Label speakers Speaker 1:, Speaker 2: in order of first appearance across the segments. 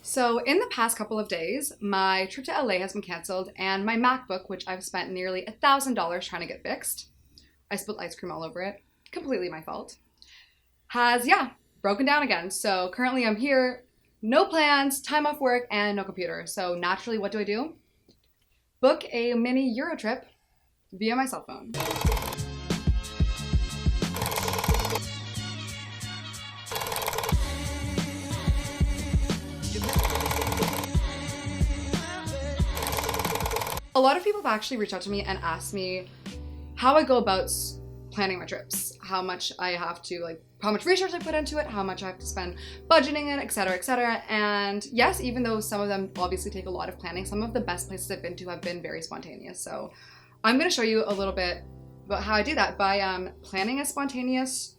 Speaker 1: So in the past couple of days, my trip to LA has been canceled and my MacBook, which I've spent nearly $1,000 trying to get fixed, I spilled ice cream all over it, completely my fault, has, broken down again. So currently I'm here, no plans, time off work, and no computer. So naturally, what do? Book a mini Euro trip via my cell phone. A lot of people have actually reached out to me and asked me how I go about planning my trips, how much I have to, how much research I put into it, how much I have to spend budgeting it, etc., etc. And yes, even though some of them obviously take a lot of planning, some of the best places I've been to have been very spontaneous. So I'm going to show you a little bit about how I do that by planning a spontaneous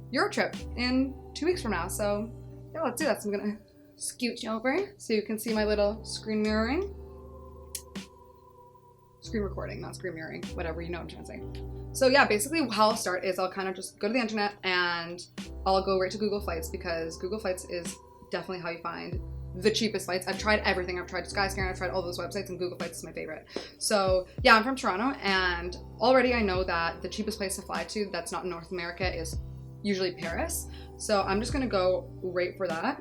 Speaker 1: Euro trip in 2 weeks from now. So yeah, let's do that. So I'm going to scooch over so you can see my little screen mirroring. Screen recording, not screen mirroring, whatever, you know what I'm trying to say. So yeah, basically how I'll start is I'll kind of just go to the internet and I'll go right to Google Flights, because Google Flights is definitely how you find the cheapest flights. I've tried everything. I've tried Skyscanner, I've tried all those websites, and Google Flights is my favorite. So yeah, I'm from Toronto, and already I know that the cheapest place to fly to that's not in North America is usually Paris. So I'm just gonna go right for that.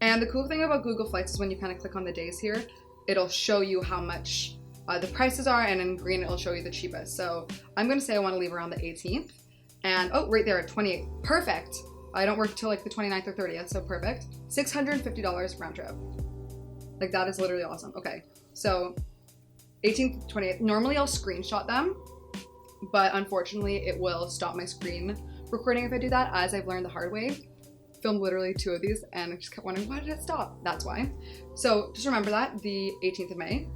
Speaker 1: And the cool thing about Google Flights is when you kind of click on the days here, it'll show you how much the prices are, and in green it'll show you the cheapest. So I'm gonna say I want to leave around the 18th, and oh, right there at 28th, perfect. I don't work till the 29th or 30th, so perfect. $650 round trip. That is literally awesome. Okay, so 18th to 28th. Normally I'll screenshot them, but unfortunately it will stop my screen recording if I do that, as I've learned the hard way. Filmed literally 2 of these and I just kept wondering, why did it stop? That's why. So just remember that, the 18th of May.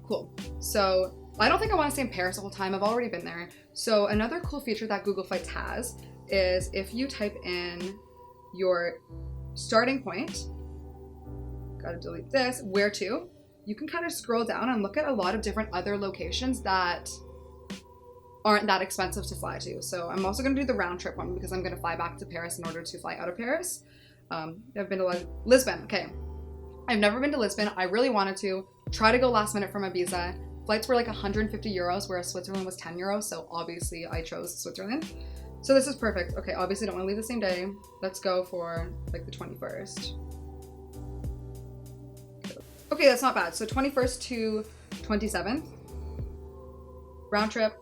Speaker 1: Cool. So I don't think I want to stay in Paris the whole time. I've already been there. So another cool feature that Google Flights has is if you type in your starting point, gotta delete this, where to, you can kind of scroll down and look at a lot of different other locations that aren't that expensive to fly to. So I'm also going to do the round trip one because I'm going to fly back to Paris in order to fly out of Paris. I've been to Lisbon. Okay. I've never been to Lisbon. I really wanted to try to go last minute for my visa. Flights were like 150 euros, whereas Switzerland was 10 euros. So obviously I chose Switzerland. So this is perfect. Okay. Obviously don't want to leave the same day. Let's go for the 21st. Okay. That's not bad. So 21st to 27th round trip.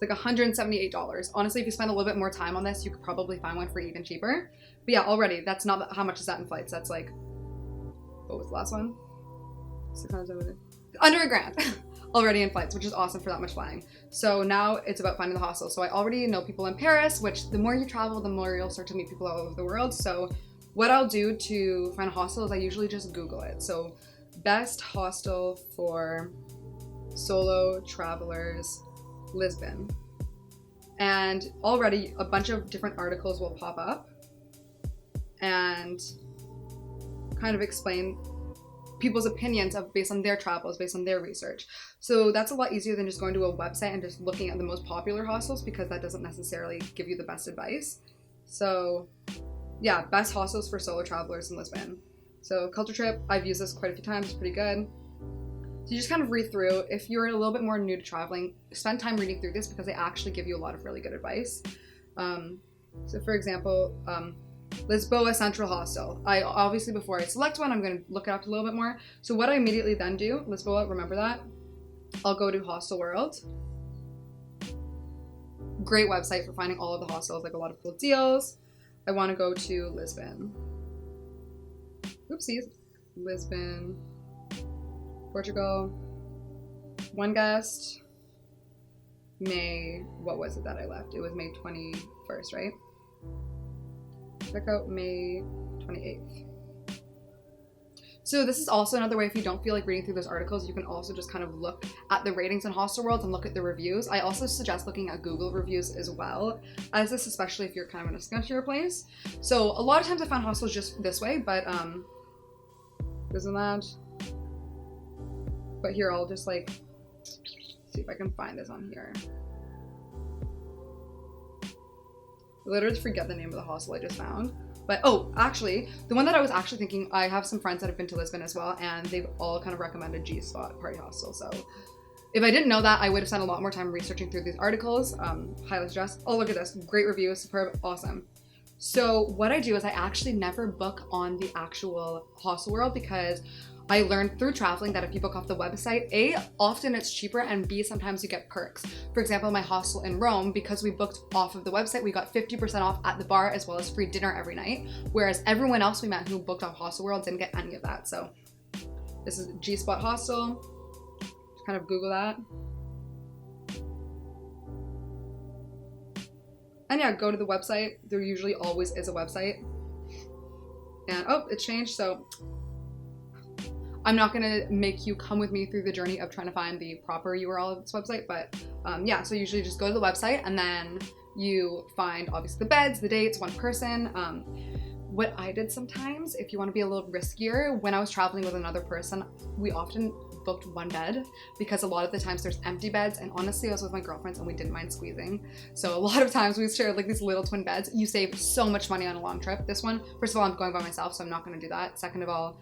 Speaker 1: It's $178. Honestly, if you spend a little bit more time on this, you could probably find one for even cheaper. But yeah, already, that's not, how much is that in flights? That's what was the last one? 600, under $1,000 already in flights, which is awesome for that much flying. So now it's about finding the hostel. So I already know people in Paris, which the more you travel, the more you'll start to meet people all over the world. So what I'll do to find a hostel is I usually just Google it. So best hostel for solo travelers, Lisbon, and already a bunch of different articles will pop up and kind of explain people's opinions based on their travels, based on their research. So that's a lot easier than just going to a website and just looking at the most popular hostels, because that doesn't necessarily give you the best advice. So yeah, best hostels for solo travelers in Lisbon. So Culture Trip, I've used this quite a few times, it's pretty good. So you just kind of read through. If you're a little bit more new to traveling, spend time reading through this because they actually give you a lot of really good advice. So for example, Lisboa Central Hostel. I obviously, before I select one, I'm going to look it up a little bit more. So what I immediately then do, Lisboa, remember that? I'll go to Hostel World. Great website for finding all of the hostels, a lot of cool deals. I want to go to Lisbon. Oopsies. Lisbon. Portugal, one guest, May, what was it that I left? It was May 21st, right? Check out May 28th. So this is also another way, if you don't feel like reading through those articles, you can also just kind of look at the ratings on Hostel World and look at the reviews. I also suggest looking at Google reviews as well as this, especially if you're kind of in a sketchier place. So a lot of times I found hostels just this way, but isn't that? But here, I'll just see if I can find this on here. I literally forget the name of the hostel I just found, But oh, actually, the one that I was actually thinking, I have some friends that have been to Lisbon as well, and they've all kind of recommended G Spot Party Hostel. So if I didn't know that, I would have spent a lot more time researching through these articles. Highly suggest. Oh, look at this. Great review. Superb. Awesome. So what I do is I actually never book on the actual Hostel World because I learned through traveling that if you book off the website, A, often it's cheaper, and B, sometimes you get perks. For example, my hostel in Rome, because we booked off of the website, we got 50% off at the bar as well as free dinner every night, whereas everyone else we met who booked off Hostel World didn't get any of that. So this is G Spot Hostel. Just kind of Google that. And yeah, go to the website. There usually always is a website. And oh, it changed, so I'm not gonna make you come with me through the journey of trying to find the proper URL of this website, but yeah, so usually just go to the website and then you find obviously the beds, the dates, one person. What I did sometimes, if you wanna be a little riskier, when I was traveling with another person, we often booked one bed because a lot of the times there's empty beds, and honestly I was with my girlfriends and we didn't mind squeezing, so a lot of times we shared like these little twin beds. You save so much money on a long trip. This one, first of all, I'm going by myself, so I'm not going to do that. Second of all,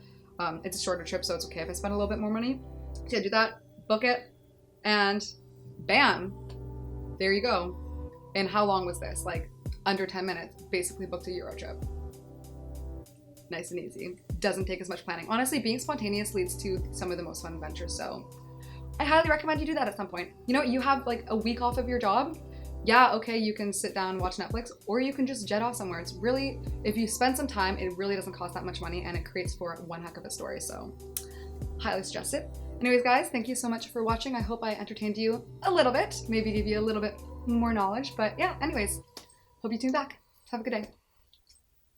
Speaker 1: it's a shorter trip, so it's okay if I spend a little bit more money. So yeah, do that, book it, and bam, there you go. And how long was this? Like under 10 minutes, basically booked a Euro trip. Nice and easy. Doesn't take as much planning. Honestly, being spontaneous leads to some of the most fun adventures, so I highly recommend you do that at some point. You know, you have like a week off of your job. Yeah, okay, you can sit down and watch Netflix, or you can just jet off somewhere. It's really, if you spend some time, it really doesn't cost that much money, and it creates for one heck of a story, so highly suggest it. Anyways, guys, thank you so much for watching. I hope I entertained you a little bit, maybe give you a little bit more knowledge, but yeah, anyways, hope you tune back. Have a good day.